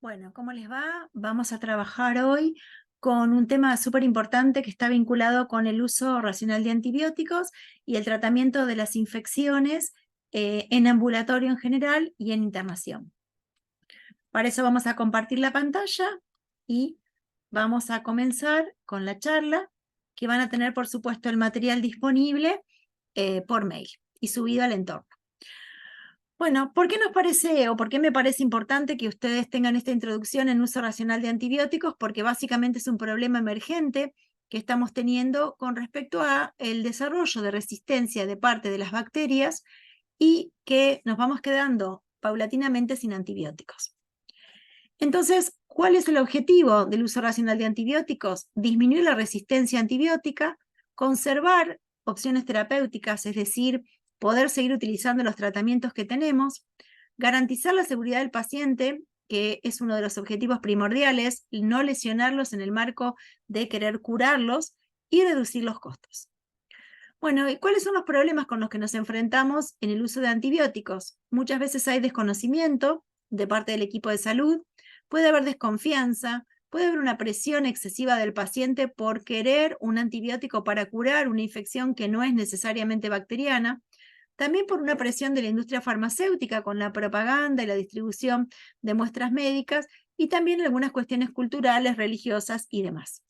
Bueno, ¿cómo les va? Vamos a trabajar hoy con un tema súper importante que está vinculado con el uso racional de antibióticos y el tratamiento de las infecciones en ambulatorio en general y en internación. Para eso vamos a compartir la pantalla y vamos a comenzar con la charla, que van a tener, por supuesto, el material disponible por mail y subido al entorno. Bueno, ¿por qué nos parece o por qué me parece importante que ustedes tengan esta introducción en uso racional de antibióticos? Porque básicamente es un problema emergente que estamos teniendo con respecto a el desarrollo de resistencia de parte de las bacterias y que nos vamos quedando paulatinamente sin antibióticos. Entonces, ¿cuál es el objetivo del uso racional de antibióticos? Disminuir la resistencia antibiótica, conservar opciones terapéuticas, es decir, poder seguir utilizando los tratamientos que tenemos, garantizar la seguridad del paciente, que es uno de los objetivos primordiales, no lesionarlos en el marco de querer curarlos y reducir los costos. Bueno, ¿y cuáles son los problemas con los que nos enfrentamos en el uso de antibióticos? Muchas veces hay desconocimiento de parte del equipo de salud, puede haber desconfianza, puede haber una presión excesiva del paciente por querer un antibiótico para curar una infección que no es necesariamente bacteriana, también por una presión de la industria farmacéutica con la propaganda y la distribución de muestras médicas y también algunas cuestiones culturales, religiosas y demás.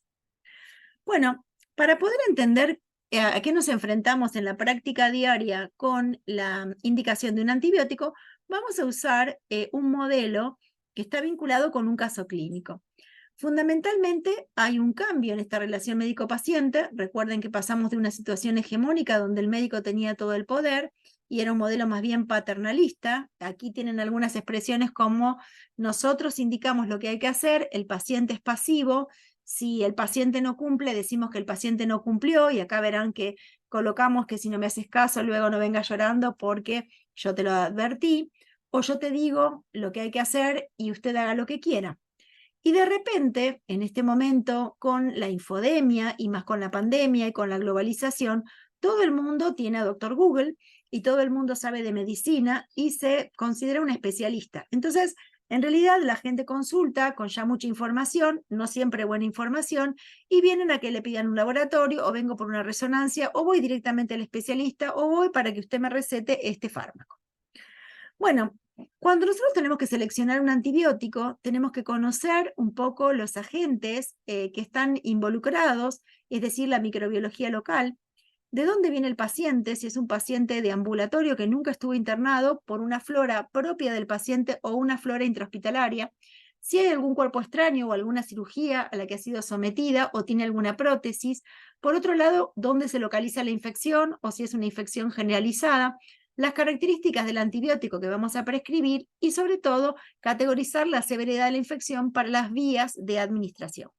Bueno, para poder entender a qué nos enfrentamos en la práctica diaria con la indicación de un antibiótico, vamos a usar un modelo que está vinculado con un caso clínico. Fundamentalmente hay un cambio en esta relación médico-paciente. Recuerden que pasamos de una situación hegemónica donde el médico tenía todo el poder y era un modelo más bien paternalista. Aquí tienen algunas expresiones como nosotros indicamos lo que hay que hacer, el paciente es pasivo. Si el paciente no cumple, decimos que el paciente no cumplió, y acá verán que colocamos que si no me haces caso, luego no vengas llorando porque yo te lo advertí, o yo te digo lo que hay que hacer y usted haga lo que quiera. Y de repente, en este momento, con la infodemia y más con la pandemia y con la globalización, todo el mundo tiene a Doctor Google y todo el mundo sabe de medicina y se considera un especialista. Entonces, en realidad la gente consulta con ya mucha información, no siempre buena información, y vienen a que le pidan un laboratorio, o vengo por una resonancia, o voy directamente al especialista, o voy para que usted me recete este fármaco. Bueno, cuando nosotros tenemos que seleccionar un antibiótico, tenemos que conocer un poco los agentes que están involucrados, es decir, la microbiología local, de dónde viene el paciente, si es un paciente de ambulatorio que nunca estuvo internado por una flora propia del paciente o una flora intrahospitalaria, si hay algún cuerpo extraño o alguna cirugía a la que ha sido sometida o tiene alguna prótesis. Por otro lado, dónde se localiza la infección o si es una infección generalizada, las características del antibiótico que vamos a prescribir y, sobre todo, categorizar la severidad de la infección para las vías de administración.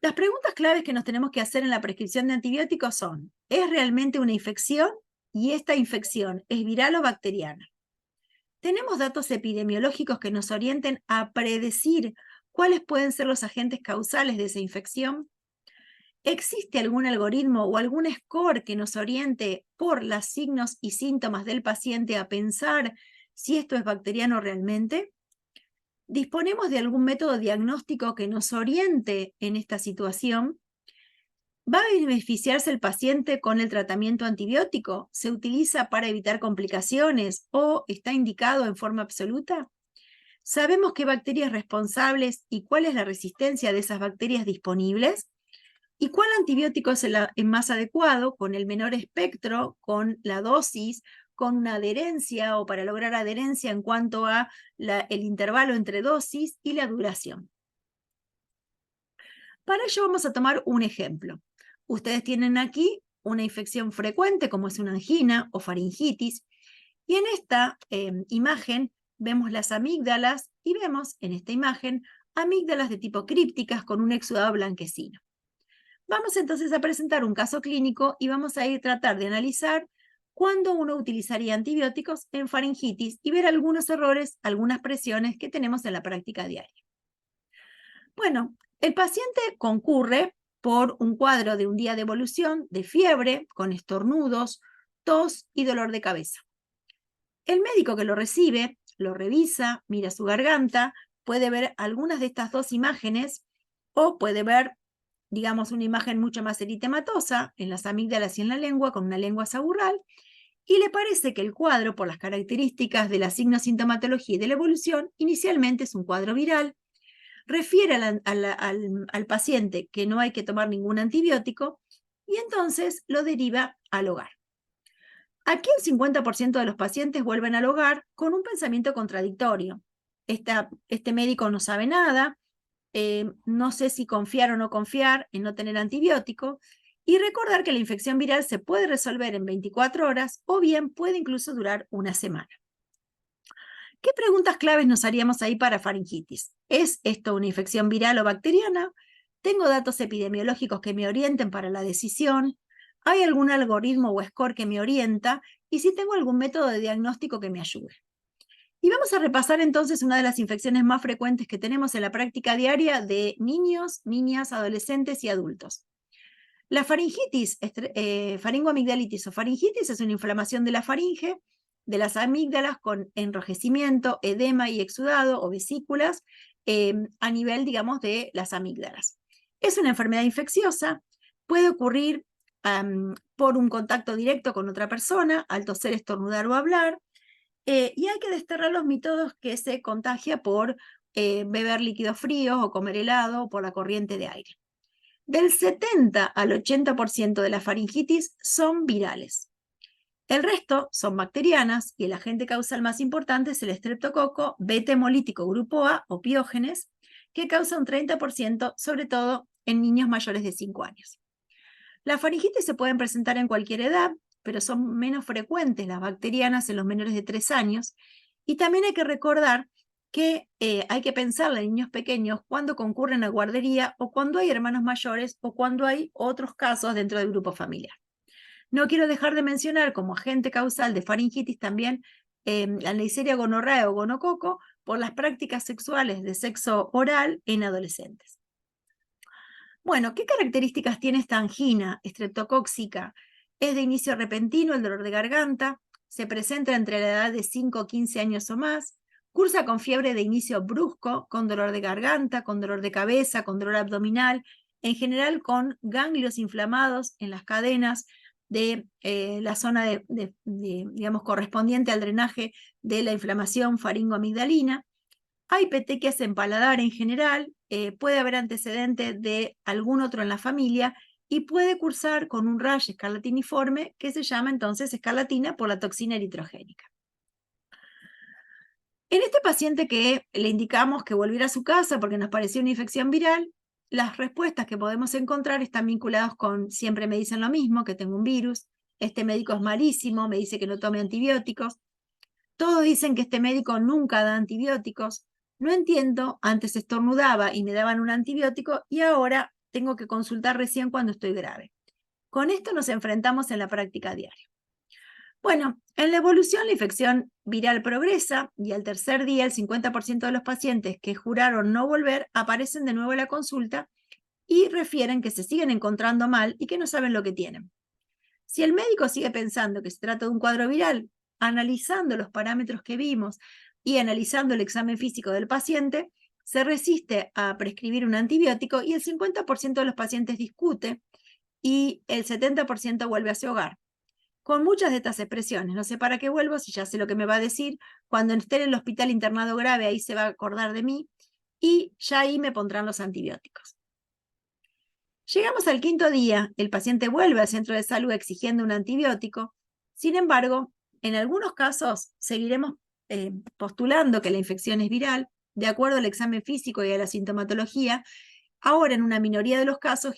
Las preguntas claves que nos tenemos que hacer en la prescripción de antibióticos son: ¿es realmente una infección? ¿Y esta infección es viral o bacteriana? ¿Tenemos datos epidemiológicos que nos orienten a predecir cuáles pueden ser los agentes causales de esa infección? ¿Existe algún algoritmo o algún score que nos oriente por los signos y síntomas del paciente a pensar si esto es bacteriano realmente? ¿Disponemos de algún método diagnóstico que nos oriente en esta situación? ¿Va a beneficiarse el paciente con el tratamiento antibiótico? ¿Se utiliza para evitar complicaciones o está indicado en forma absoluta? ¿Sabemos qué bacterias responsables y cuál es la resistencia de esas bacterias disponibles? ¿Y cuál antibiótico es el más adecuado, con el menor espectro, con la dosis, con una adherencia o para lograr adherencia en cuanto a el intervalo entre dosis y la duración? Para ello vamos a tomar un ejemplo. Ustedes tienen aquí una infección frecuente como es una angina o faringitis, y en esta imagen vemos las amígdalas y vemos en esta imagen amígdalas de tipo crípticas con un exudado blanquecino. Vamos entonces a presentar un caso clínico y vamos a ir a tratar de analizar cuándo uno utilizaría antibióticos en faringitis y ver algunos errores, algunas presiones que tenemos en la práctica diaria. Bueno, el paciente concurre por un cuadro de un día de evolución, de fiebre, con estornudos, tos y dolor de cabeza. El médico que lo recibe lo revisa, mira su garganta, puede ver algunas de estas dos imágenes o puede ver, digamos, una imagen mucho más eritematosa en las amígdalas y en la lengua, con una lengua saburral, y le parece que el cuadro, por las características de la signosintomatología y de la evolución, inicialmente es un cuadro viral, refiere al paciente que no hay que tomar ningún antibiótico y entonces lo deriva al hogar. Aquí el 50% de los pacientes vuelven al hogar con un pensamiento contradictorio. Este médico no sabe nada, no sé si confiar o no confiar en no tener antibiótico, y recordar que la infección viral se puede resolver en 24 horas o bien puede incluso durar una semana. ¿Qué preguntas claves nos haríamos ahí para faringitis? ¿Es esto una infección viral o bacteriana? ¿Tengo datos epidemiológicos que me orienten para la decisión? ¿Hay algún algoritmo o score que me orienta? Y si tengo algún método de diagnóstico que me ayude. Y vamos a repasar entonces una de las infecciones más frecuentes que tenemos en la práctica diaria de niños, niñas, adolescentes y adultos. La faringitis, faringoamigdalitis o faringitis es una inflamación de la faringe, de las amígdalas con enrojecimiento, edema y exudado o vesículas a nivel, digamos, de las amígdalas. Es una enfermedad infecciosa, puede ocurrir por un contacto directo con otra persona, al toser, estornudar o hablar, y hay que desterrar los mitos que se contagia por beber líquidos fríos o comer helado o por la corriente de aire. Del 70 al 80% de la faringitis son virales. El resto son bacterianas y el agente causal más importante es el estreptococo beta hemolítico grupo A o Piógenes, que causa un 30%, sobre todo en niños mayores de 5 años. Las faringitis se pueden presentar en cualquier edad, pero son menos frecuentes las bacterianas en los menores de 3 años. Y también hay que recordar que hay que pensarle en niños pequeños cuando concurren a guardería o cuando hay hermanos mayores o cuando hay otros casos dentro del grupo familiar. No quiero dejar de mencionar como agente causal de faringitis también la Neisseria gonorrhoeae o gonococo por las prácticas sexuales de sexo oral en adolescentes. Bueno, ¿qué características tiene esta angina estreptocóxica? Es de inicio repentino el dolor de garganta, se presenta entre la edad de 5 o 15 años o más, cursa con fiebre de inicio brusco, con dolor de garganta, con dolor de cabeza, con dolor abdominal, en general con ganglios inflamados en las cadenas de la zona digamos, correspondiente al drenaje de la inflamación faringoamigdalina. Hay petequias en paladar en general, puede haber antecedentes de algún otro en la familia y puede cursar con un rash escarlatiniforme que se llama entonces escarlatina por la toxina eritrogénica. En este paciente que le indicamos que volviera a su casa porque nos pareció una infección viral, las respuestas que podemos encontrar están vinculadas con siempre me dicen lo mismo, que tengo un virus, este médico es malísimo, me dice que no tome antibióticos, todos dicen que este médico nunca da antibióticos, no entiendo, antes estornudaba y me daban un antibiótico y ahora tengo que consultar recién cuando estoy grave. Con esto nos enfrentamos en la práctica diaria. Bueno, en la evolución la infección viral progresa y al tercer día el 50% de los pacientes que juraron no volver aparecen de nuevo en la consulta y refieren que se siguen encontrando mal y que no saben lo que tienen. Si el médico sigue pensando que se trata de un cuadro viral, analizando los parámetros que vimos y analizando el examen físico del paciente, se resiste a prescribir un antibiótico y el 50% de los pacientes discute y el 70% vuelve a su hogar. Con muchas de estas expresiones, no sé para qué vuelvo, si ya sé lo que me va a decir, cuando esté en el hospital internado grave, ahí se va a acordar de mí y ya ahí me pondrán los antibióticos. Llegamos al quinto día, el paciente vuelve al centro de salud exigiendo un antibiótico. Sin embargo, en algunos casos seguiremos postulando que la infección es viral, de acuerdo al examen físico y a la sintomatología. Ahora, en una minoría de los casos,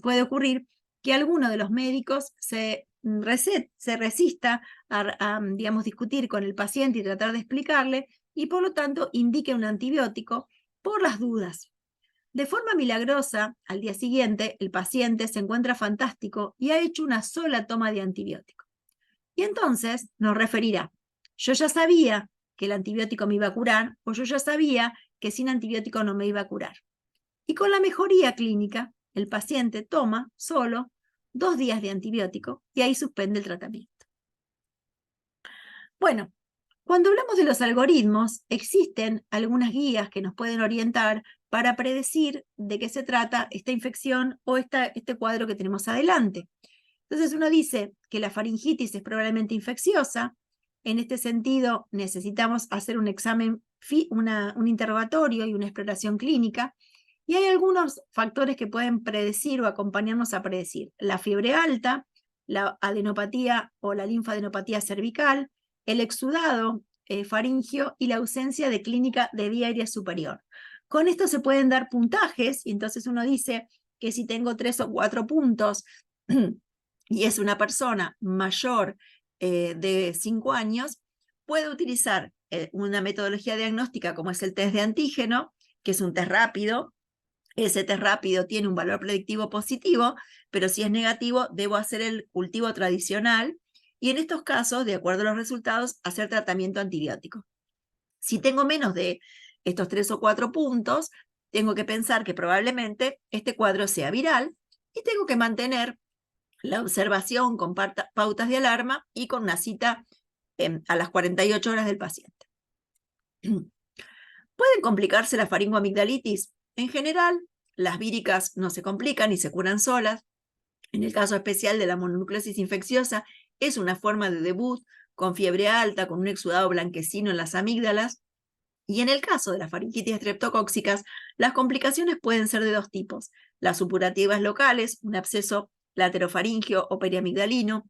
puede ocurrir que alguno de los médicos se resista a, digamos, discutir con el paciente y tratar de explicarle, y por lo tanto indique un antibiótico por las dudas. De forma milagrosa, al día siguiente, el paciente se encuentra fantástico y ha hecho una sola toma de antibiótico. Y entonces nos referirá, yo ya sabía que el antibiótico me iba a curar, o yo ya sabía que sin antibiótico no me iba a curar. Y con la mejoría clínica, el paciente toma solo 2 días de antibiótico y ahí suspende el tratamiento. Bueno, Cuando hablamos de los algoritmos, existen algunas guías que nos pueden orientar para predecir de qué se trata esta infección o este cuadro que tenemos adelante. Entonces uno dice que la faringitis es probablemente infecciosa. En este sentido, necesitamos hacer un examen, un interrogatorio y una exploración clínica. Y hay algunos factores que pueden predecir o acompañarnos a predecir. La fiebre alta, la adenopatía o la linfadenopatía cervical, el exudado faringio y la ausencia de clínica de vía aérea superior. Con esto se pueden dar puntajes y entonces uno dice que si tengo 3 o 4 puntos y es una persona mayor de 5 años, puede utilizar una metodología diagnóstica como es el test de antígeno, que es un test rápido. Ese test rápido tiene un valor predictivo positivo, pero si es negativo, debo hacer el cultivo tradicional y en estos casos, de acuerdo a los resultados, hacer tratamiento antibiótico. Si tengo menos de estos 3 o 4 puntos, tengo que pensar que probablemente este cuadro sea viral y tengo que mantener la observación con pautas de alarma y con una cita a las 48 horas del paciente. ¿Pueden complicarse la faringoamigdalitis? En general, las víricas no se complican y se curan solas. En el caso especial de la mononucleosis infecciosa, es una forma de debut con fiebre alta, con un exudado blanquecino en las amígdalas. Y en el caso de las faringitis estreptocóxicas, las complicaciones pueden ser de dos tipos. Las supurativas locales, un absceso laterofaringio o periamigdalino.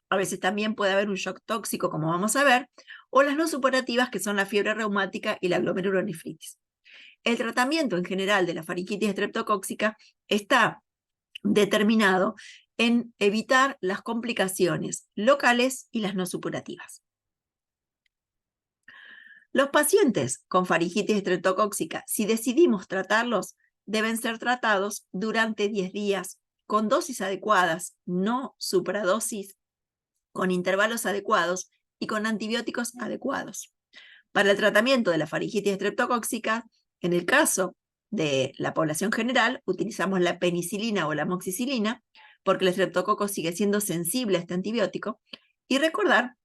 A veces también puede haber un shock tóxico, como vamos a ver, o las no supurativas, que son la fiebre reumática y la glomerulonefritis. El tratamiento en general de la faringitis estreptocóxica está determinado en evitar las complicaciones locales y las no supurativas. Los pacientes con faringitis estreptocóxica, si decidimos tratarlos, deben ser tratados durante 10 días con dosis adecuadas, no supradosis, con intervalos adecuados y con antibióticos adecuados. Para el tratamiento de la faringitis estreptocóxica, en el caso de la población general, utilizamos la penicilina o la amoxicilina, porque el estreptococo sigue siendo sensible a este antibiótico. Y recordar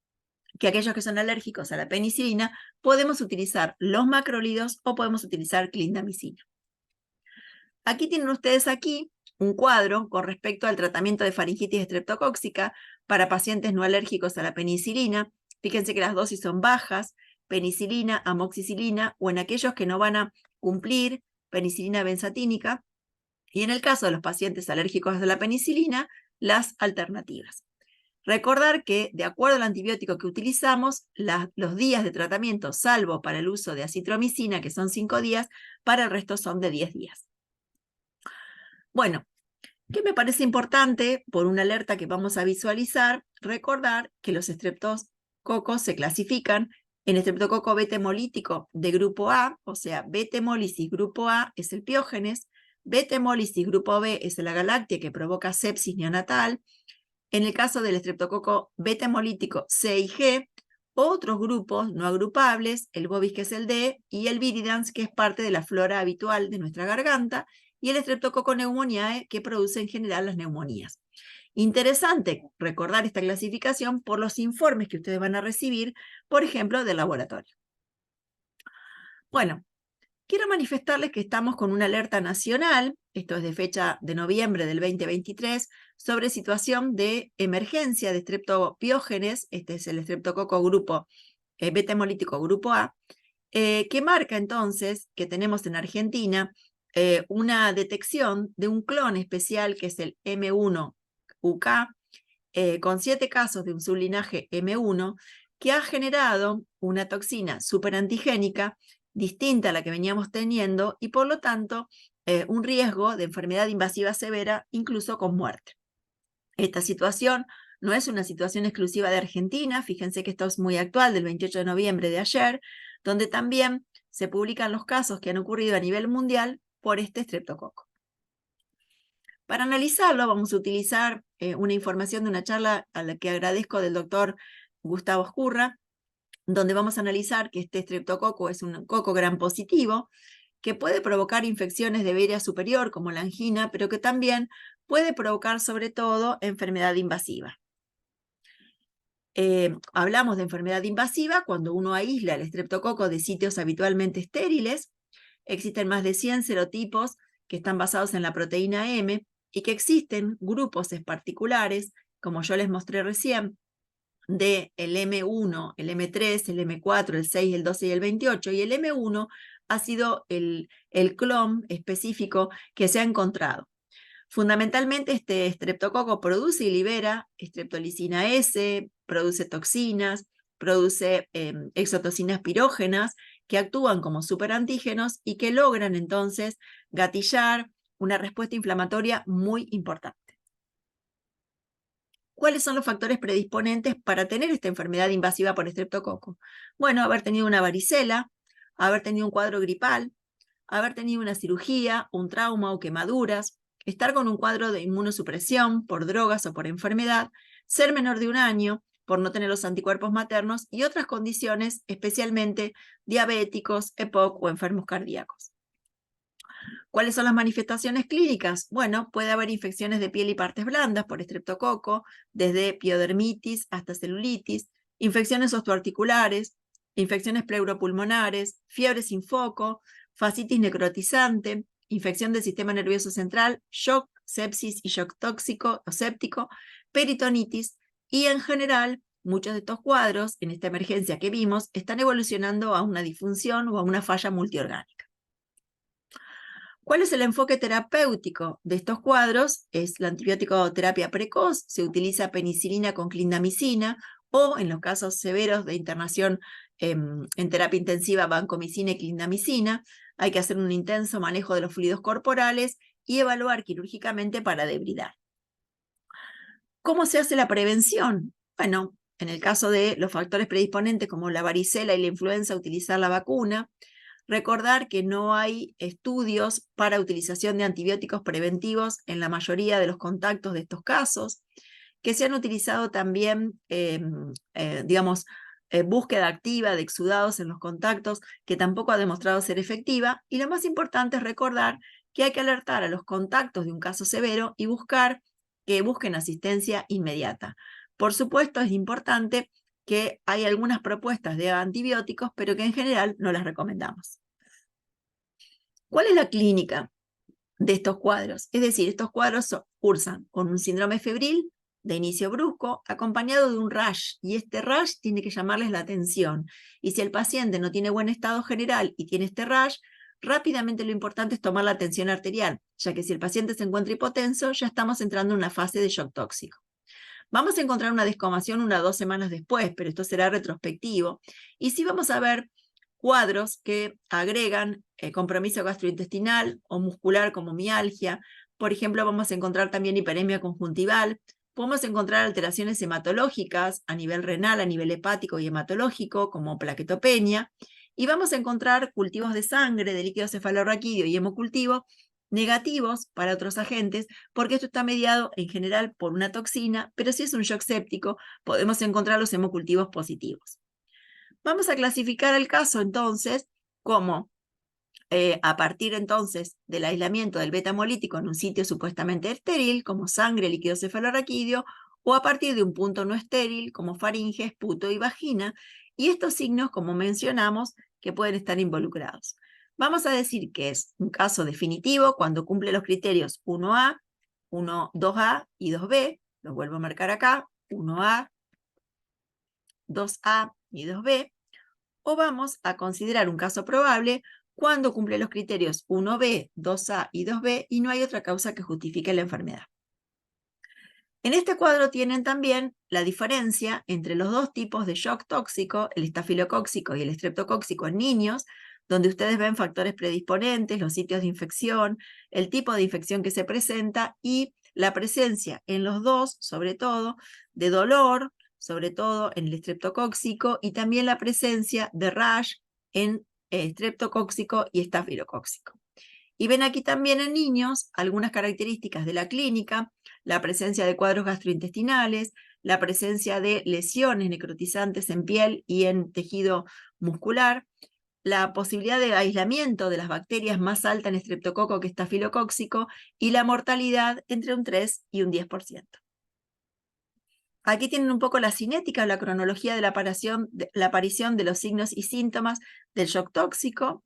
que aquellos que son alérgicos a la penicilina, podemos utilizar los macrólidos o podemos utilizar clindamicina. Aquí tienen ustedes un cuadro con respecto al tratamiento de faringitis estreptocóxica para pacientes no alérgicos a la penicilina. Fíjense que las dosis son bajas, penicilina, amoxicilina, o en aquellos que no van a cumplir, penicilina benzatínica, y en el caso de los pacientes alérgicos a la penicilina, las alternativas. Recordar que, de acuerdo al antibiótico que utilizamos, los días de tratamiento, salvo para el uso de acitromicina, que son 5 días, para el resto son de 10 días. Bueno, ¿qué me parece importante? Por una alerta que vamos a visualizar, recordar que los estreptococos se clasifican en estreptococo beta hemolítico de grupo A, o sea, beta hemólisis grupo A es el piógenes, beta hemólisis grupo B es la galáctea que provoca sepsis neonatal. En el caso del estreptococo beta hemolítico C y G, otros grupos no agrupables, el bovis que es el D y el viridans que es parte de la flora habitual de nuestra garganta, y el estreptococo pneumoniae que produce en general las neumonías. Interesante recordar esta clasificación por los informes que ustedes van a recibir, por ejemplo, del laboratorio. Bueno, quiero manifestarles que estamos con una alerta nacional, esto es de fecha de noviembre del 2023, sobre situación de emergencia de estreptopiógenes, este es el estreptococo grupo beta hemolítico grupo A, que marca entonces que tenemos en Argentina una detección de un clon especial que es el M1UK, con 7 casos de un sublinaje M1, que ha generado una toxina superantigénica distinta a la que veníamos teniendo y por lo tanto un riesgo de enfermedad invasiva severa, incluso con muerte. Esta situación no es una situación exclusiva de Argentina, fíjense que esto es muy actual, del 28 de noviembre de ayer, donde también se publican los casos que han ocurrido a nivel mundial por este estreptococo. Para analizarlo vamos a utilizar una información de una charla a la que agradezco del doctor Gustavo Escurra, donde vamos a analizar que este estreptococo es un coco gram positivo, que puede provocar infecciones de vía superior como la angina, pero que también puede provocar sobre todo enfermedad invasiva. hablamos de enfermedad invasiva cuando uno aísla el estreptococo de sitios habitualmente estériles. Existen más de 100 serotipos que están basados en la proteína M y que existen grupos particulares, como yo les mostré recién, de el M1, el M3, el M4, el 6, el 12 y el 28, y el M1 ha sido el clon específico que se ha encontrado. Fundamentalmente, este estreptococo produce y libera streptolicina S, produce toxinas, produce exotocinas pirógenas que actúan como superantígenos y que logran entonces gatillar una respuesta inflamatoria muy importante. ¿Cuáles son los factores predisponentes para tener esta enfermedad invasiva por estreptococo? Bueno, haber tenido una varicela, haber tenido un cuadro gripal, haber tenido una cirugía, un trauma o quemaduras, estar con un cuadro de inmunosupresión por drogas o por enfermedad, ser menor de 1 año por no tener los anticuerpos maternos y otras condiciones, especialmente diabéticos, EPOC o enfermos cardíacos. ¿Cuáles son las manifestaciones clínicas? Bueno, puede haber infecciones de piel y partes blandas por estreptococo, desde piodermitis hasta celulitis, infecciones osteoarticulares, infecciones pleuropulmonares, fiebre sin foco, fascitis necrotizante, infección del sistema nervioso central, shock, sepsis y shock tóxico o séptico, peritonitis, y en general muchos de estos cuadros, en esta emergencia que vimos, están evolucionando a una disfunción o a una falla multiorgánica. ¿Cuál es el enfoque terapéutico de estos cuadros? Es la antibiótico terapia precoz, se utiliza penicilina con clindamicina, o en los casos severos de internación en terapia intensiva, vancomicina y clindamicina. Hay que hacer un intenso manejo de los fluidos corporales y evaluar quirúrgicamente para debridar. ¿Cómo se hace la prevención? Bueno, en el caso de los factores predisponentes como la varicela y la influenza, utilizar la vacuna. Recordar que no hay estudios para utilización de antibióticos preventivos en la mayoría de los contactos de estos casos, que se han utilizado también, búsqueda activa de exudados en los contactos, que tampoco ha demostrado ser efectiva, y lo más importante es recordar que hay que alertar a los contactos de un caso severo y que busquen asistencia inmediata. Por supuesto, es importante que hay algunas propuestas de antibióticos, pero que en general no las recomendamos. ¿Cuál es la clínica de estos cuadros? Es decir, estos cuadros cursan con un síndrome febril de inicio brusco, acompañado de un rash, y este rash tiene que llamarles la atención. Y si el paciente no tiene buen estado general y tiene este rash, rápidamente lo importante es tomar la tensión arterial, ya que si el paciente se encuentra hipotenso, ya estamos entrando en una fase de shock tóxico. Vamos a encontrar una descamación 1 o 2 semanas después, pero esto será retrospectivo. Y sí vamos a ver cuadros que agregan compromiso gastrointestinal o muscular como mialgia. Por ejemplo, vamos a encontrar también hiperemia conjuntival. Podemos encontrar alteraciones hematológicas a nivel renal, a nivel hepático y hematológico, como plaquetopenia. Y vamos a encontrar cultivos de sangre, de líquido cefalorraquídeo y hemocultivo negativos para otros agentes, porque esto está mediado en general por una toxina, pero si es un shock séptico, podemos encontrar los hemocultivos positivos. Vamos a clasificar el caso entonces como a partir entonces del aislamiento del beta-hemolítico en un sitio supuestamente estéril, como sangre, líquido cefalorraquídeo, o a partir de un punto no estéril, como faringe, esputo y vagina, y estos signos, como mencionamos, que pueden estar involucrados. Vamos a decir que es un caso definitivo cuando cumple los criterios 1A, 2A y 2B, los vuelvo a marcar acá, 1A, 2A y 2B, o vamos a considerar un caso probable cuando cumple los criterios 1B, 2A y 2B y no hay otra causa que justifique la enfermedad. En este cuadro tienen también la diferencia entre los dos tipos de shock tóxico, el estafilocóxico y el estreptocóxico en niños, donde ustedes ven factores predisponentes, los sitios de infección, el tipo de infección que se presenta y la presencia en los dos, sobre todo, de dolor, sobre todo en el estreptocóxico, y también la presencia de rash en estreptocóxico y estafilocóxico. Y ven aquí también en niños algunas características de la clínica, la presencia de cuadros gastrointestinales, la presencia de lesiones necrotizantes en piel y en tejido muscular, la posibilidad de aislamiento de las bacterias más alta en estreptococo que estafilocóxico y la mortalidad entre un 3 y un 10%. Aquí tienen un poco la cinética o la cronología de la aparición de los signos y síntomas del shock tóxico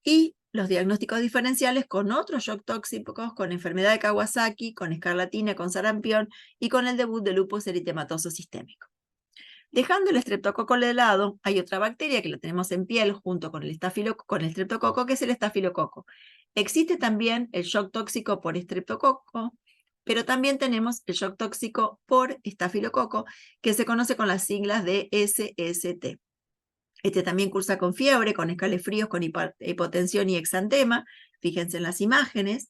y los diagnósticos diferenciales con otros shock tóxicos, con enfermedad de Kawasaki, con escarlatina, con sarampión y con el debut de lupus eritematoso sistémico. Dejando el estreptococo de lado, hay otra bacteria que la tenemos en piel junto con el estreptococo, que es el estafilococo. Existe también el shock tóxico por estreptococo, pero también tenemos el shock tóxico por estafilococo, que se conoce con las siglas de SST. Este también cursa con fiebre, con escalofríos, con hipotensión y exantema. Fíjense en las imágenes.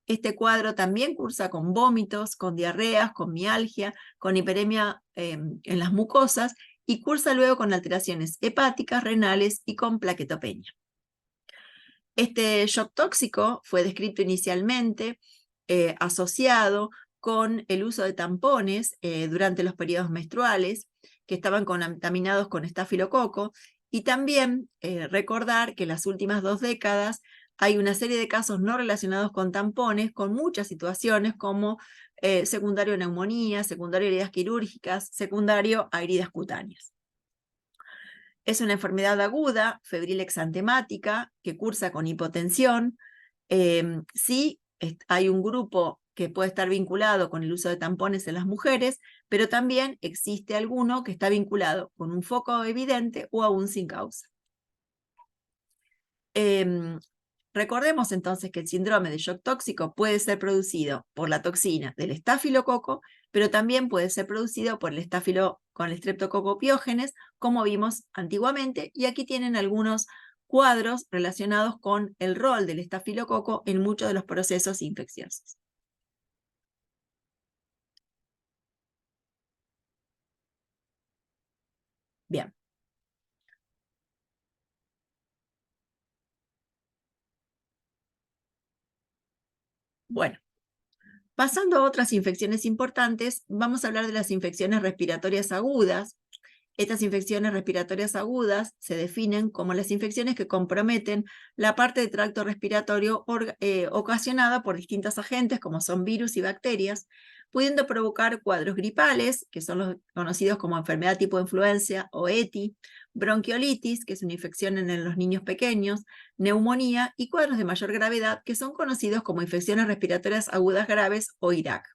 Este cuadro también cursa con vómitos, con diarreas, con mialgia, con hiperemia en las mucosas y cursa luego con alteraciones hepáticas, renales y con plaquetopenia. Este shock tóxico fue descrito inicialmente asociado con el uso de tampones durante los periodos menstruales que estaban contaminados con estafilococo y también recordar que en las últimas 2 décadas hay una serie de casos no relacionados con tampones, con muchas situaciones como secundario a neumonía, secundario a heridas quirúrgicas, secundario a heridas cutáneas. Es una enfermedad aguda, febril exantemática, que cursa con hipotensión. Sí, hay un grupo que puede estar vinculado con el uso de tampones en las mujeres, pero también existe alguno que está vinculado con un foco evidente o aún sin causa. Recordemos entonces que el síndrome de shock tóxico puede ser producido por la toxina del estafilococo, pero también puede ser producido por el con el Streptococcus pyogenes, como vimos antiguamente, y aquí tienen algunos cuadros relacionados con el rol del estafilococo en muchos de los procesos infecciosos. Bien. Bueno, pasando a otras infecciones importantes, vamos a hablar de las infecciones respiratorias agudas. Estas infecciones respiratorias agudas se definen como las infecciones que comprometen la parte del tracto respiratorio ocasionada por distintos agentes, como son virus y bacterias, pudiendo provocar cuadros gripales, que son los conocidos como enfermedad tipo influenza o ETI, bronquiolitis, que es una infección en los niños pequeños, neumonía y cuadros de mayor gravedad, que son conocidos como infecciones respiratorias agudas graves o IRAC.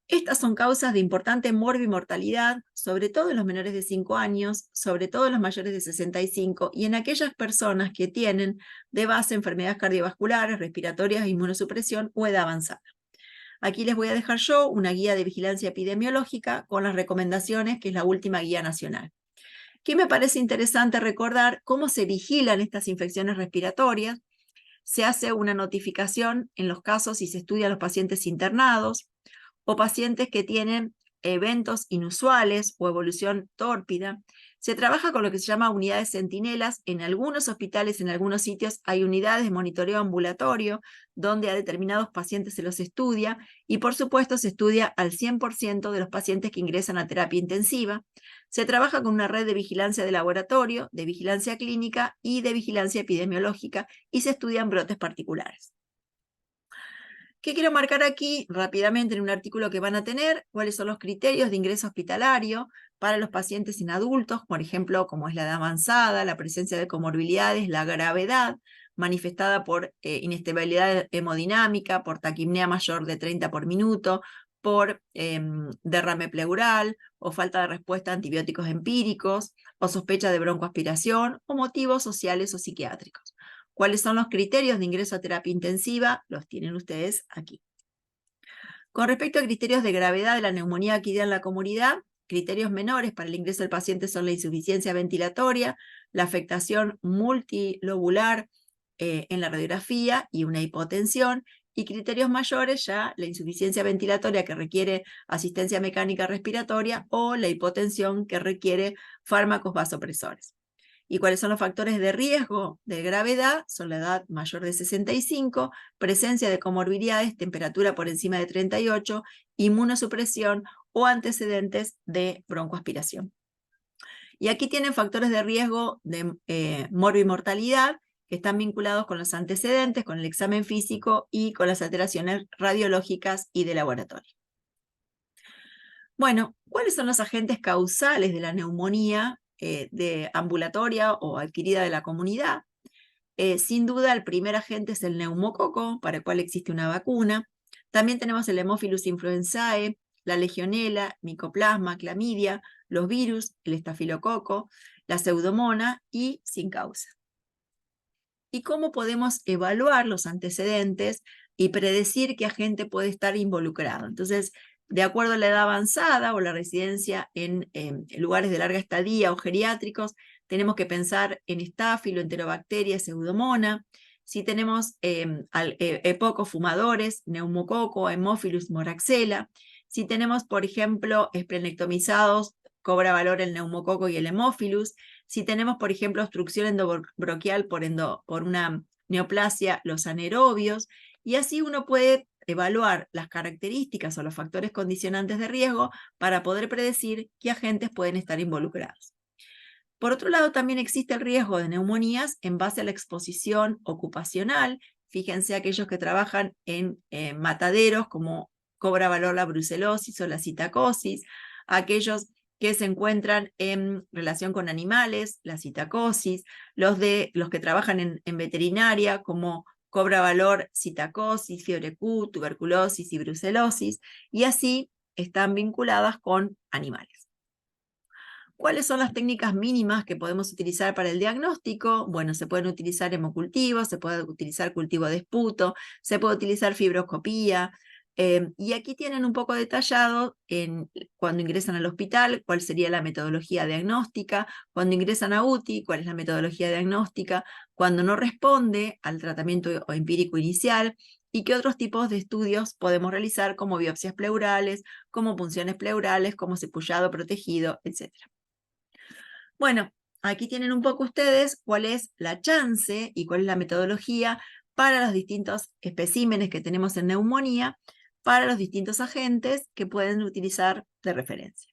Estas son causas de importante morbimortalidad, sobre todo en los menores de 5 años, sobre todo en los mayores de 65 y en aquellas personas que tienen de base enfermedades cardiovasculares, respiratorias, inmunosupresión o edad avanzada. Aquí les voy a dejar yo una guía de vigilancia epidemiológica con las recomendaciones, que es la última guía nacional. Aquí me parece interesante recordar cómo se vigilan estas infecciones respiratorias. Se hace una notificación en los casos y se estudia a los pacientes internados, o pacientes que tienen eventos inusuales o evolución tórpida. Se trabaja con lo que se llama unidades centinelas. En algunos hospitales, en algunos sitios, hay unidades de monitoreo ambulatorio, donde a determinados pacientes se los estudia, y por supuesto se estudia al 100% de los pacientes que ingresan a terapia intensiva. Se trabaja con una red de vigilancia de laboratorio, de vigilancia clínica y de vigilancia epidemiológica, y se estudian brotes particulares. ¿Qué quiero marcar aquí rápidamente en un artículo que van a tener? ¿Cuáles son los criterios de ingreso hospitalario para los pacientes en adultos? Por ejemplo, como es la edad avanzada, la presencia de comorbilidades, la gravedad manifestada por inestabilidad hemodinámica, por taquipnea mayor de 30 por minuto, por derrame pleural o falta de respuesta a antibióticos empíricos, o sospecha de broncoaspiración, o motivos sociales o psiquiátricos. ¿Cuáles son los criterios de ingreso a terapia intensiva? Los tienen ustedes aquí. Con respecto a criterios de gravedad de la neumonía adquirida en la comunidad, criterios menores para el ingreso del paciente son la insuficiencia ventilatoria, la afectación multilobular en la radiografía y una hipotensión, y criterios mayores ya la insuficiencia ventilatoria que requiere asistencia mecánica respiratoria o la hipotensión que requiere fármacos vasopresores. ¿Y cuáles son los factores de riesgo de gravedad? Son la edad mayor de 65, presencia de comorbilidades, temperatura por encima de 38, inmunosupresión o antecedentes de broncoaspiración. Y aquí tienen factores de riesgo de morbimortalidad que están vinculados con los antecedentes, con el examen físico y con las alteraciones radiológicas y de laboratorio. Bueno, ¿cuáles son los agentes causales de la neumonía de ambulatoria o adquirida de la comunidad? Sin duda, el primer agente es el neumococo, para el cual existe una vacuna. También tenemos el Haemophilus influenzae, la legionela, micoplasma, clamidia, los virus, el estafilococo, la pseudomonas y sin causa. ¿Y cómo podemos evaluar los antecedentes y predecir qué agente puede estar involucrado? Entonces, de acuerdo a la edad avanzada o la residencia en lugares de larga estadía o geriátricos, tenemos que pensar en estáfilo, enterobacteria, pseudomonas. Si tenemos pocos fumadores, neumococo, Haemophilus moraxella. Si tenemos, por ejemplo, esplenectomizados, cobra valor el neumococo y el Haemophilus. Si tenemos, por ejemplo, obstrucción endobronquial por una neoplasia, los anaerobios, y así uno puede evaluar las características o los factores condicionantes de riesgo para poder predecir qué agentes pueden estar involucrados. Por otro lado, también existe el riesgo de neumonías en base a la exposición ocupacional. Fíjense aquellos que trabajan en mataderos, como cobra valor la brucelosis o la citacosis, aquellos que se encuentran en relación con animales, la citacosis, los que trabajan en veterinaria, como cobra valor citacosis, fiebre Q, tuberculosis y brucelosis, y así están vinculadas con animales. ¿Cuáles son las técnicas mínimas que podemos utilizar para el diagnóstico? Bueno, se pueden utilizar hemocultivos, se puede utilizar cultivo de esputo, se puede utilizar fibroscopía, y aquí tienen un poco detallado cuando ingresan al hospital cuál sería la metodología diagnóstica, cuando ingresan a UTI cuál es la metodología diagnóstica, cuando no responde al tratamiento empírico inicial, y qué otros tipos de estudios podemos realizar, como biopsias pleurales, como punciones pleurales, como cepullado protegido, etc. Bueno, aquí tienen un poco ustedes cuál es la chance y cuál es la metodología para los distintos especímenes que tenemos en neumonía, para los distintos agentes que pueden utilizar de referencia.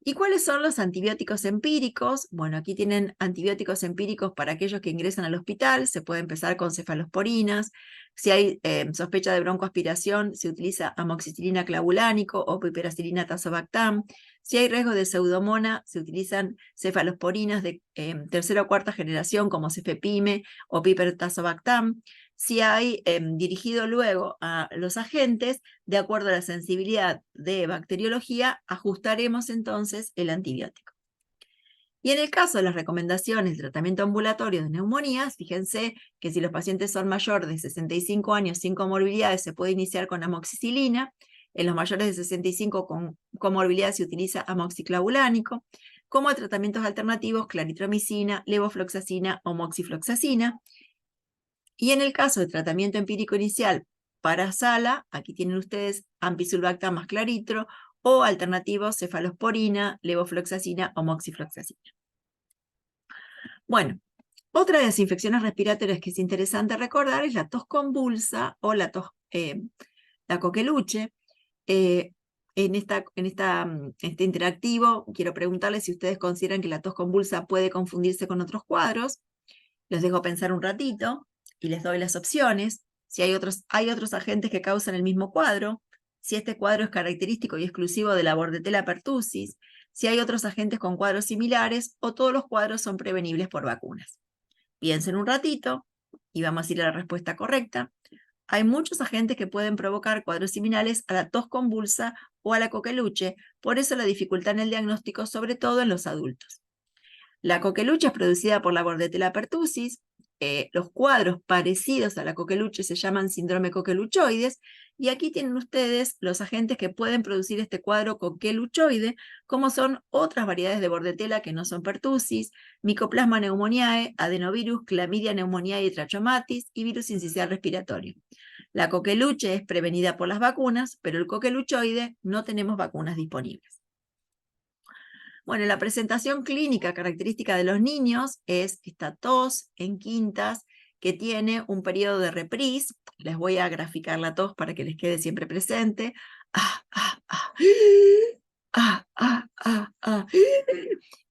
¿Y cuáles son los antibióticos empíricos? Bueno, aquí tienen antibióticos empíricos para aquellos que ingresan al hospital. Se puede empezar con cefalosporinas. Si hay sospecha de broncoaspiración, se utiliza amoxicilina clavulánico o piperacilina tazobactam. Si hay riesgo de pseudomonas, se utilizan cefalosporinas de tercera o cuarta generación como cefepime o pipertazobactam. Si hay dirigido luego a los agentes, de acuerdo a la sensibilidad de bacteriología, ajustaremos entonces el antibiótico. Y en el caso de las recomendaciones de tratamiento ambulatorio de neumonías, fíjense que si los pacientes son mayores de 65 años sin comorbilidades, se puede iniciar con amoxicilina. En los mayores de 65 con comorbilidades se utiliza amoxiclavulánico. Como tratamientos alternativos, claritromicina, levofloxacina o moxifloxacina. Y en el caso de tratamiento empírico inicial para SALA, aquí tienen ustedes ampicilbactam más claritro, o alternativos cefalosporina, levofloxacina o moxifloxacina. Bueno, otra de las infecciones respiratorias que es interesante recordar es la tos convulsa o la coqueluche. En este interactivo quiero preguntarles si ustedes consideran que la tos convulsa puede confundirse con otros cuadros. Los dejo pensar un ratito y les doy las opciones. Si hay otros agentes que causan el mismo cuadro, si este cuadro es característico y exclusivo de la Bordetella pertussis, si hay otros agentes con cuadros similares o todos los cuadros son prevenibles por vacunas. Piensen un ratito y vamos a ir a la respuesta correcta. Hay muchos agentes que pueden provocar cuadros similares a la tos convulsa o a la coqueluche, por eso la dificultad en el diagnóstico, sobre todo en los adultos. La coqueluche es producida por la Bordetella pertussis. Los cuadros parecidos a la coqueluche se llaman síndrome coqueluchoides, y aquí tienen ustedes los agentes que pueden producir este cuadro coqueluchoide, como son otras variedades de Bordetella que no son pertussis, Mycoplasma pneumoniae, adenovirus, Chlamydia pneumoniae y trachomatis, y virus sincicial respiratorio. La coqueluche es prevenida por las vacunas, pero el coqueluchoide no tenemos vacunas disponibles. Bueno, la presentación clínica característica de los niños es esta tos en quintas que tiene un periodo de reprise. Les voy a graficar la tos para que les quede siempre presente.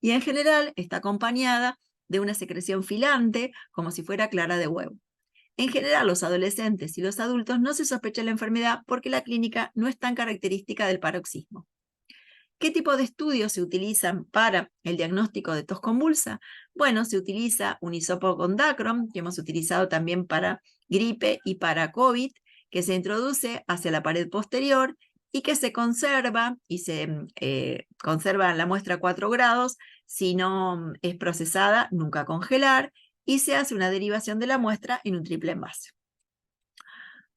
Y en general está acompañada de una secreción filante, como si fuera clara de huevo. En general, los adolescentes y los adultos no se sospecha la enfermedad porque la clínica no es tan característica del paroxismo. ¿Qué tipo de estudios se utilizan para el diagnóstico de tos convulsa? Bueno, se utiliza un hisopo con dacron, que hemos utilizado también para gripe y para COVID, que se introduce hacia la pared posterior y que se conserva, y se conserva la muestra a 4 grados, si no es procesada, nunca congelar, y se hace una derivación de la muestra en un triple envase.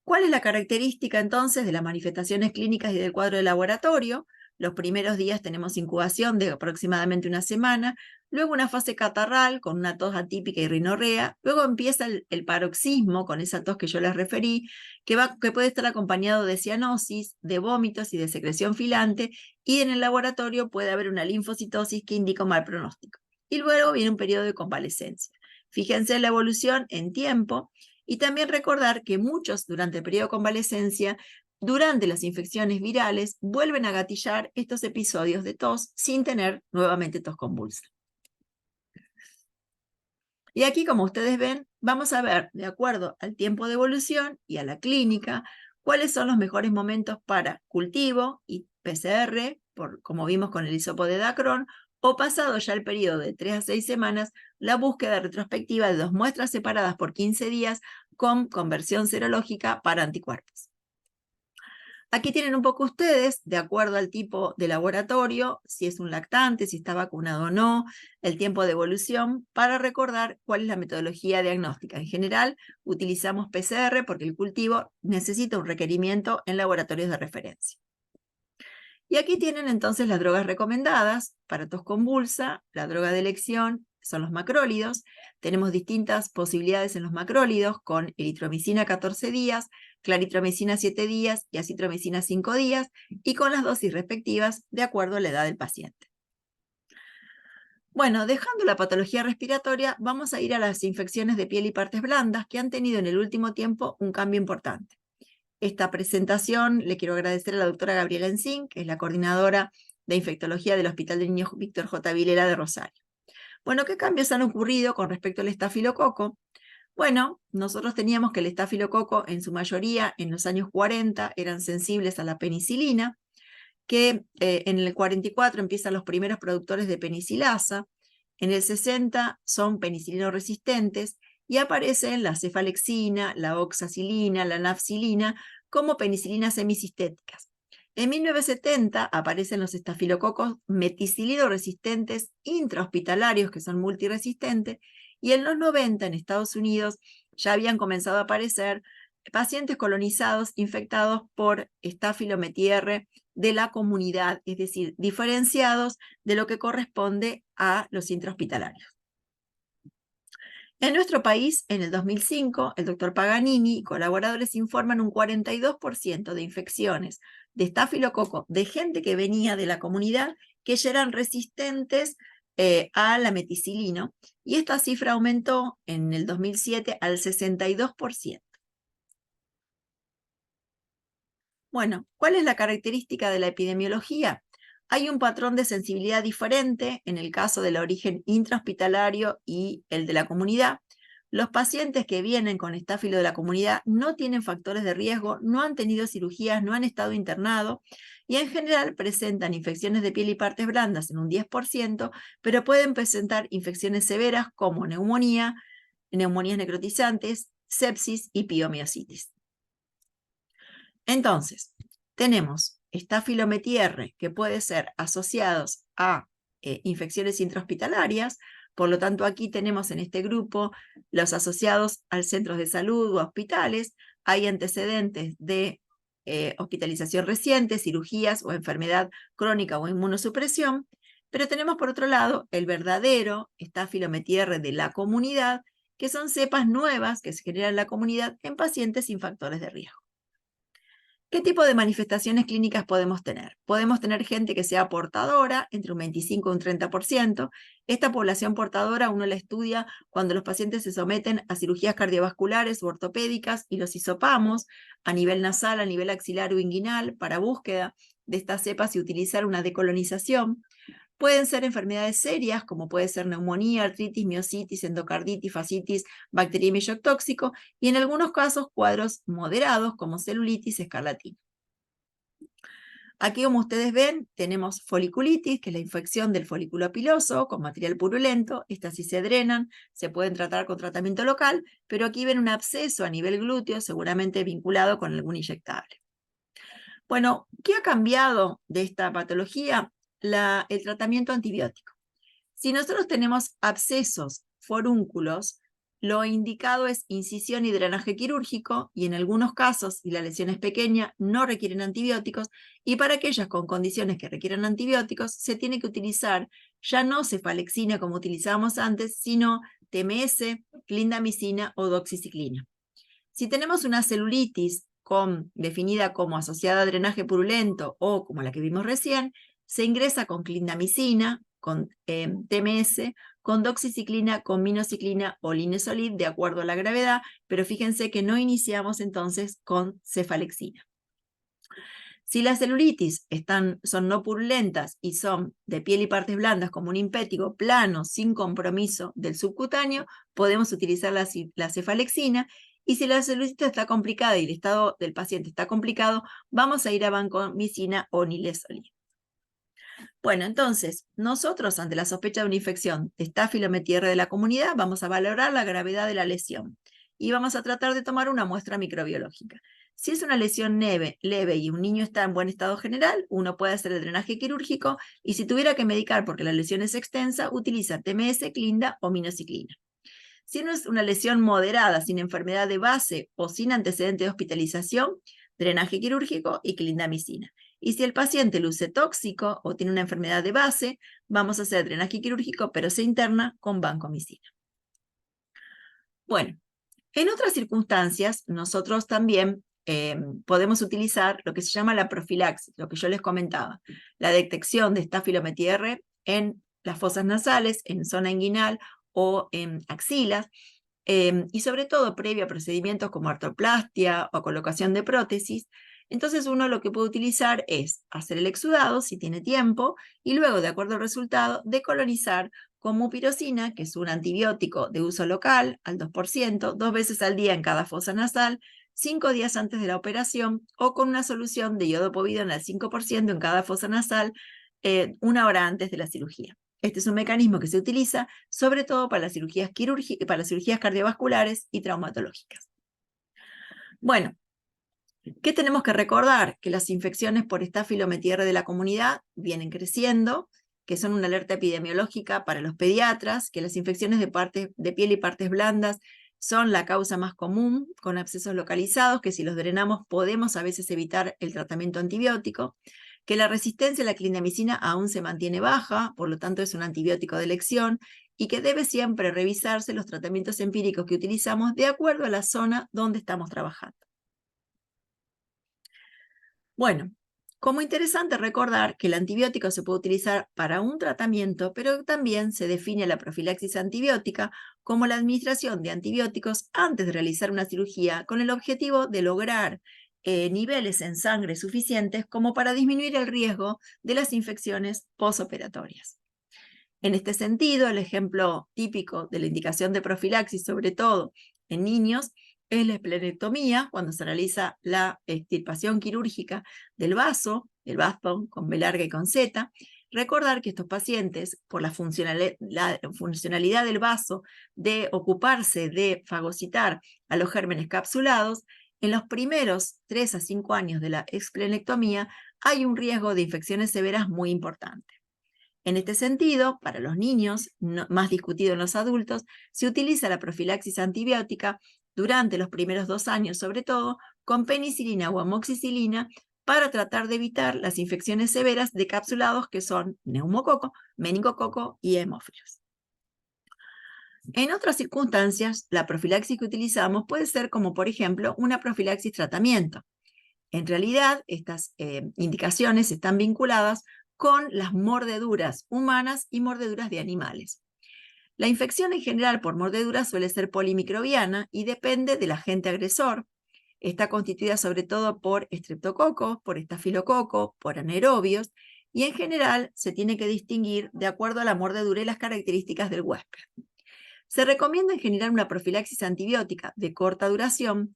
¿Cuál es la característica entonces de las manifestaciones clínicas y del cuadro de laboratorio? Los primeros días tenemos incubación de aproximadamente una semana, luego una fase catarral con una tos atípica y rinorrea, luego empieza el paroxismo con esa tos que yo les referí, que puede estar acompañado de cianosis, de vómitos y de secreción filante, y en el laboratorio puede haber una linfocitosis que indica un mal pronóstico. Y luego viene un periodo de convalescencia. Fíjense en la evolución en tiempo. Y también recordar que muchos durante el periodo de convalescencia, durante las infecciones virales, vuelven a gatillar estos episodios de tos sin tener nuevamente tos convulsa. Y aquí, como ustedes ven, vamos a ver, de acuerdo al tiempo de evolución y a la clínica, cuáles son los mejores momentos para cultivo y PCR, como vimos con el hisopo de Dacron, o pasado ya el periodo de 3 a 6 semanas, la búsqueda retrospectiva de 2 muestras separadas por 15 días con conversión serológica para anticuerpos. Aquí tienen un poco ustedes, de acuerdo al tipo de laboratorio, si es un lactante, si está vacunado o no, el tiempo de evolución, para recordar cuál es la metodología diagnóstica. En general, utilizamos PCR porque el cultivo necesita un requerimiento en laboratorios de referencia. Y aquí tienen entonces las drogas recomendadas para tos convulsa. La droga de elección son los macrólidos. Tenemos distintas posibilidades en los macrólidos con eritromicina 14 días, claritromicina 7 días y acitromicina 5 días, y con las dosis respectivas de acuerdo a la edad del paciente. Bueno, dejando la patología respiratoria, vamos a ir a las infecciones de piel y partes blandas que han tenido en el último tiempo un cambio importante. Esta presentación le quiero agradecer a la doctora Gabriela Encín, que es la coordinadora de infectología del Hospital de Niños Víctor J. Vilera de Rosario. Bueno, ¿qué cambios han ocurrido con respecto al estafilococo? Bueno, nosotros teníamos que el estafilococo en su mayoría en los años 40 eran sensibles a la penicilina, que en el 44 empiezan los primeros productores de penicilasa, en el 60 son penicilino resistentes y aparecen la cefalexina, la oxacilina, la nafcilina como penicilinas semicistéticas. En 1970 aparecen los estafilococos meticilino resistentes intrahospitalarios, que son multiresistentes, y en los 90 en Estados Unidos ya habían comenzado a aparecer pacientes colonizados infectados por Staphylometriae de la comunidad, es decir, diferenciados de lo que corresponde a los intrahospitalarios. En nuestro país, en el 2005, el doctor Paganini y colaboradores informan un 42% de infecciones de estafilococo de gente que venía de la comunidad que ya eran resistentes a la meticilina, y esta cifra aumentó en el 2007 al 62%. Bueno, ¿cuál es la característica de la epidemiología? Hay un patrón de sensibilidad diferente en el caso del origen intrahospitalario y el de la comunidad. Los pacientes que vienen con estáfilo de la comunidad no tienen factores de riesgo, no han tenido cirugías, no han estado internados y en general presentan infecciones de piel y partes blandas en un 10%, pero pueden presentar infecciones severas como neumonías necrotizantes, sepsis y piomiositis. Entonces, tenemos Staphylometriae que puede ser asociados a infecciones intrahospitalarias, por lo tanto aquí tenemos en este grupo los asociados al centros de salud o a hospitales, hay antecedentes de hospitalización reciente, cirugías o enfermedad crónica o inmunosupresión, pero tenemos por otro lado el verdadero Staphylometriae de la comunidad, que son cepas nuevas que se generan en la comunidad en pacientes sin factores de riesgo. ¿Qué tipo de manifestaciones clínicas podemos tener? Podemos tener gente que sea portadora, entre un 25 y un 30%. Esta población portadora uno la estudia cuando los pacientes se someten a cirugías cardiovasculares u ortopédicas y los hisopamos a nivel nasal, a nivel axilar o inguinal para búsqueda de estas cepas y utilizar una decolonización. Pueden ser enfermedades serias, como puede ser neumonía, artritis, miositis, endocarditis, fascitis, bacteriemia y shock tóxico, y en algunos casos cuadros moderados, como celulitis, escarlatina. Aquí, como ustedes ven, tenemos foliculitis, que es la infección del folículo piloso con material purulento. Estas sí se drenan, se pueden tratar con tratamiento local, pero aquí ven un absceso a nivel glúteo, seguramente vinculado con algún inyectable. Bueno, ¿qué ha cambiado de esta patología? El tratamiento antibiótico. Si nosotros tenemos abscesos, forúnculos, lo indicado es incisión y drenaje quirúrgico, y en algunos casos, si la lesión es pequeña, no requieren antibióticos, y para aquellas con condiciones que requieren antibióticos, se tiene que utilizar ya no cefalexina como utilizábamos antes, sino TMS, clindamicina o doxiciclina. Si tenemos una celulitis definida como asociada a drenaje purulento o como la que vimos recién, se ingresa con clindamicina, con TMS, con doxiciclina, con minoxiclina o linezolid de acuerdo a la gravedad, pero fíjense que no iniciamos entonces con cefalexina. Si las celulitis son no purulentas y son de piel y partes blandas como un impétigo plano sin compromiso del subcutáneo, podemos utilizar la cefalexina. Y si la celulitis está complicada y el estado del paciente está complicado, vamos a ir a vancomicina o nilesolid. Bueno, entonces, nosotros ante la sospecha de una infección de Staphylomedes de la comunidad vamos a valorar la gravedad de la lesión y vamos a tratar de tomar una muestra microbiológica. Si es una lesión leve y un niño está en buen estado general, uno puede hacer el drenaje quirúrgico, y si tuviera que medicar porque la lesión es extensa, utiliza TMS, clinda o minoxiclina. Si no es una lesión moderada, sin enfermedad de base o sin antecedente de hospitalización, drenaje quirúrgico y clindamicina. Y si el paciente luce tóxico o tiene una enfermedad de base, vamos a hacer drenaje quirúrgico, pero se interna con vancomicina. Bueno, en otras circunstancias, nosotros también podemos utilizar lo que se llama la profilaxis, lo que yo les comentaba, la detección de Staphylomedes en las fosas nasales, en zona inguinal o en axilas, y sobre todo previo a procedimientos como artroplastia o colocación de prótesis. Entonces uno lo que puede utilizar es hacer el exudado si tiene tiempo, y luego, de acuerdo al resultado, decolonizar con mupirocina, que es un antibiótico de uso local, al 2%, 2 veces al día en cada fosa nasal, 5 días antes de la operación, o con una solución de yodo povidona al 5% en cada fosa nasal, 1 hora antes de la cirugía. Este es un mecanismo que se utiliza sobre todo para las cirugías quirúrgicas, para las cirugías cardiovasculares y traumatológicas. Bueno, ¿qué tenemos que recordar? Que las infecciones por Staphylomedes de la comunidad vienen creciendo, que son una alerta epidemiológica para los pediatras, que las infecciones de piel y partes blandas son la causa más común, con abscesos localizados, que si los drenamos podemos a veces evitar el tratamiento antibiótico, que la resistencia a la clindamicina aún se mantiene baja, por lo tanto es un antibiótico de elección, y que debe siempre revisarse los tratamientos empíricos que utilizamos de acuerdo a la zona donde estamos trabajando. Bueno, como interesante recordar que el antibiótico se puede utilizar para un tratamiento, pero también se define la profilaxis antibiótica como la administración de antibióticos antes de realizar una cirugía, con el objetivo de lograr niveles en sangre suficientes como para disminuir el riesgo de las infecciones posoperatorias. En este sentido, el ejemplo típico de la indicación de profilaxis, sobre todo en niños, es la esplenectomía, cuando se realiza la extirpación quirúrgica del vaso, el basto con B larga y con Z. Recordar que estos pacientes, por la funcionalidad del vaso de ocuparse de fagocitar a los gérmenes capsulados, en los primeros 3 a 5 años de la esplenectomía hay un riesgo de infecciones severas muy importante. En este sentido, para los niños, más discutido en los adultos, se utiliza la profilaxis antibiótica durante los primeros 2 años, sobre todo con penicilina o amoxicilina, para tratar de evitar las infecciones severas de capsulados que son neumococo, meningococo y hemófilos. En otras circunstancias, la profilaxis que utilizamos puede ser como, por ejemplo, una profilaxis tratamiento. En realidad, estas indicaciones están vinculadas con las mordeduras humanas y mordeduras de animales. La infección en general por mordeduras suele ser polimicrobiana y depende del agente agresor. Está constituida sobre todo por estreptococos, por estafilococo, por anaerobios, y en general se tiene que distinguir de acuerdo a la mordedura y las características del huésped. Se recomienda en general una profilaxis antibiótica de corta duración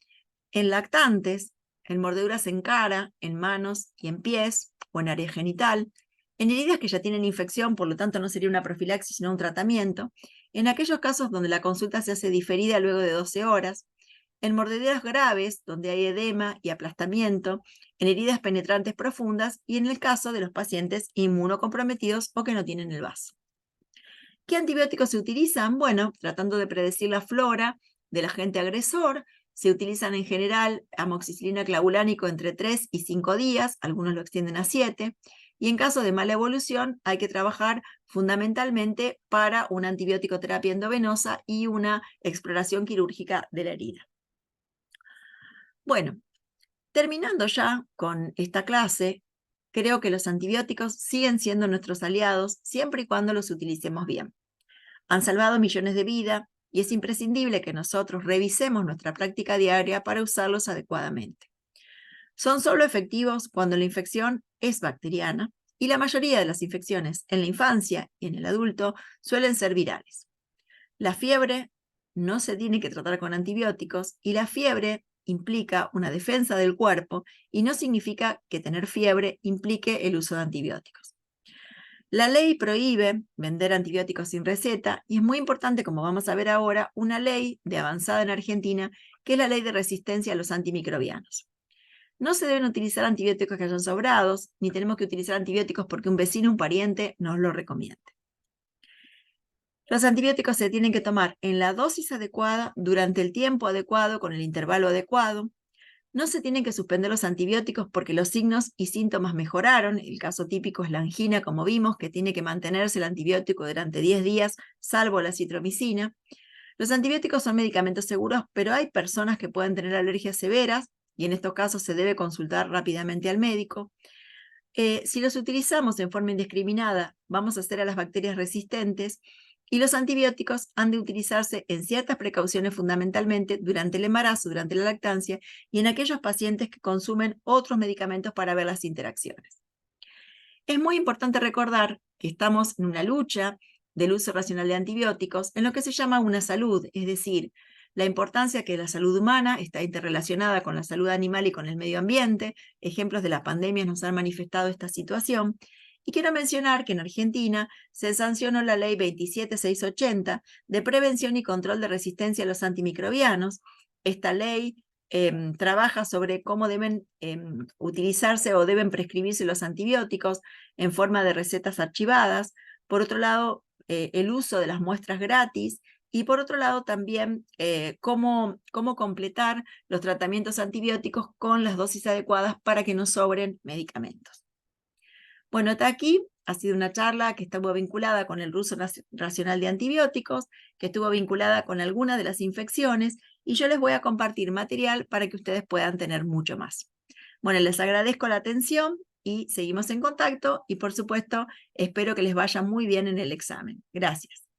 en lactantes, en mordeduras en cara, en manos y en pies, o en área genital, en heridas que ya tienen infección, por lo tanto no sería una profilaxis sino un tratamiento, en aquellos casos donde la consulta se hace diferida luego de 12 horas, en mordeduras graves donde hay edema y aplastamiento, en heridas penetrantes profundas y en el caso de los pacientes inmunocomprometidos o que no tienen el vaso. ¿Qué antibióticos se utilizan? Bueno, tratando de predecir la flora del agente agresor, se utilizan en general amoxicilina clavulánico entre 3 y 5 días, algunos lo extienden a 7, y en caso de mala evolución hay que trabajar fundamentalmente para una antibiótico terapia endovenosa y una exploración quirúrgica de la herida. Bueno, terminando ya con esta clase, creo que los antibióticos siguen siendo nuestros aliados siempre y cuando los utilicemos bien. Han salvado millones de vidas y es imprescindible que nosotros revisemos nuestra práctica diaria para usarlos adecuadamente. Son solo efectivos cuando la infección es bacteriana y la mayoría de las infecciones en la infancia y en el adulto suelen ser virales. La fiebre no se tiene que tratar con antibióticos y la fiebre implica una defensa del cuerpo y no significa que tener fiebre implique el uso de antibióticos. La ley prohíbe vender antibióticos sin receta y es muy importante, como vamos a ver ahora, una ley de avanzada en Argentina, que es la ley de resistencia a los antimicrobianos. No se deben utilizar antibióticos que hayan sobrados, ni tenemos que utilizar antibióticos porque un vecino o un pariente nos lo recomiende. Los antibióticos se tienen que tomar en la dosis adecuada, durante el tiempo adecuado, con el intervalo adecuado. No se tienen que suspender los antibióticos porque los signos y síntomas mejoraron. El caso típico es la angina, como vimos, que tiene que mantenerse el antibiótico durante 10 días, salvo la acitromicina. Los antibióticos son medicamentos seguros, pero hay personas que pueden tener alergias severas y en estos casos se debe consultar rápidamente al médico. Si los utilizamos en forma indiscriminada, vamos a hacer a las bacterias resistentes y los antibióticos han de utilizarse en ciertas precauciones fundamentalmente durante el embarazo, durante la lactancia y en aquellos pacientes que consumen otros medicamentos para ver las interacciones. Es muy importante recordar que estamos en una lucha del uso racional de antibióticos en lo que se llama una salud, es decir, la importancia que la salud humana está interrelacionada con la salud animal y con el medio ambiente. Ejemplos de las pandemias nos han manifestado esta situación. Y quiero mencionar que en Argentina se sancionó la ley 27680 de prevención y control de resistencia a los antimicrobianos. Esta ley trabaja sobre cómo deben utilizarse o deben prescribirse los antibióticos en forma de recetas archivadas. Por otro lado, el uso de las muestras gratis y por otro lado también cómo completar los tratamientos antibióticos con las dosis adecuadas para que no sobren medicamentos. Bueno, hasta aquí ha sido una charla que estuvo vinculada con el uso racional de antibióticos, que estuvo vinculada con algunas de las infecciones, y yo les voy a compartir material para que ustedes puedan tener mucho más. Bueno, les agradezco la atención y seguimos en contacto y por supuesto espero que les vaya muy bien en el examen. Gracias.